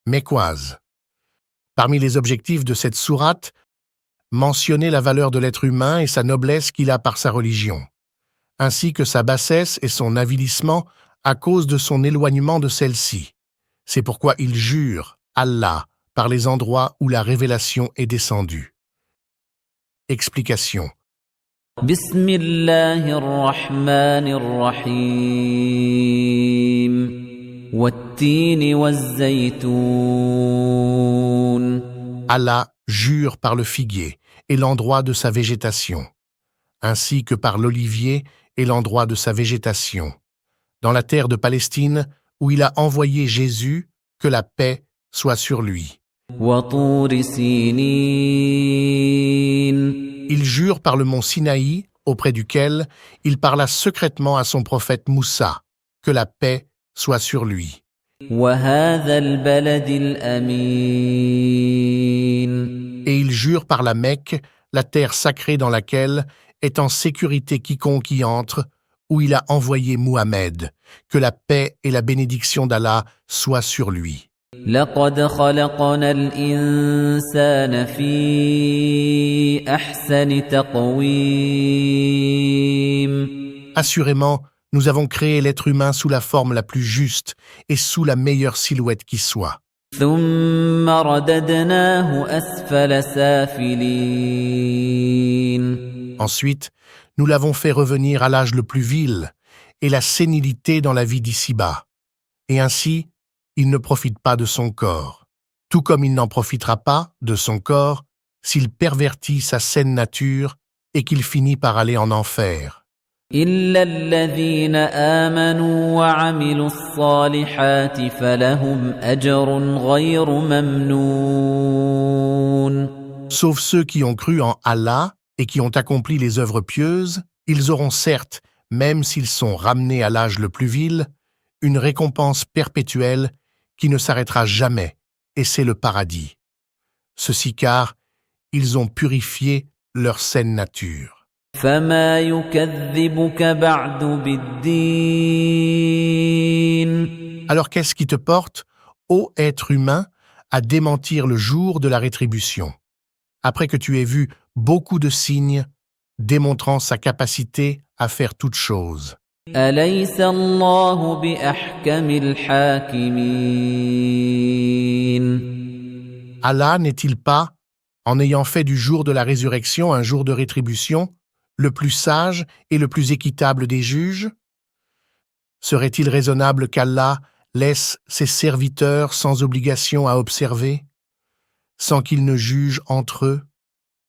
mécoise. Parmi les objectifs de cette sourate, mentionner la valeur de l'être humain et sa noblesse qu'il a par sa religion, ainsi que sa bassesse et son avilissement à cause de son éloignement de celle-ci. C'est pourquoi il jure Allah par les endroits où la révélation est descendue. Explication. Bismillahir Rahmanir Rahim. Wat-tini waz-zaytoun. Allah jure par le figuier et l'endroit de sa végétation, ainsi que par l'olivier et l'endroit de sa végétation, dans la terre de Palestine où il a envoyé Jésus, que la paix soit sur lui. Wa-turi sinin. Il jure par le mont Sinaï, auprès duquel il parla secrètement à son prophète Moussa, que la paix soit sur lui. Wa hadha al-balad al-amin. Et il jure par la Mecque, la terre sacrée dans laquelle est en sécurité quiconque y entre, où il a envoyé Muhammad, que la paix et la bénédiction d'Allah soient sur lui. لقد خلقنا الإنسان في أحسن تقويم. Assurément, nous avons créé l'être humain sous la forme la plus juste et sous la meilleure silhouette qui soit. ثم رددناه أسفل سافلين. Ensuite, nous l'avons fait revenir à l'âge le plus vil et la sénilité dans la vie d'ici-bas. Et ainsi, il ne profite pas de son corps, tout comme il n'en profitera pas de son corps s'il pervertit sa saine nature et qu'il finit par aller en enfer. إلا الذين آمنوا وعملوا الصالحات فلهم أجر غير ممنون. Sauf ceux qui ont cru en Allah et qui ont accompli les œuvres pieuses, ils auront certes, même s'ils sont ramenés à l'âge le plus vil, une récompense perpétuelle qui ne s'arrêtera jamais, et c'est le paradis. Ceci car ils ont purifié leur saine nature. فما يكذبك بعد بالدين. Alors qu'est-ce qui te porte, ô être humain, à démentir le jour de la rétribution, après que tu aies vu beaucoup de signes démontrant sa capacité à faire toutes choses? أليس الله بأحكم الحاكمين. Allah n'est-il pas, en ayant fait du jour de la résurrection un jour de rétribution, le plus sage et le plus équitable des juges? Serait-il raisonnable qu'Allah laisse ses serviteurs sans obligation à observer, sans qu'ils ne jugent entre eux,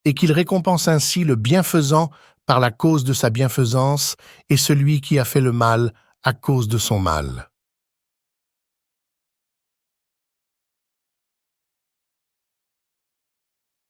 et qu'il récompense ainsi le bienfaisant par la cause de sa bienfaisance et celui qui a fait le mal à cause de son mal?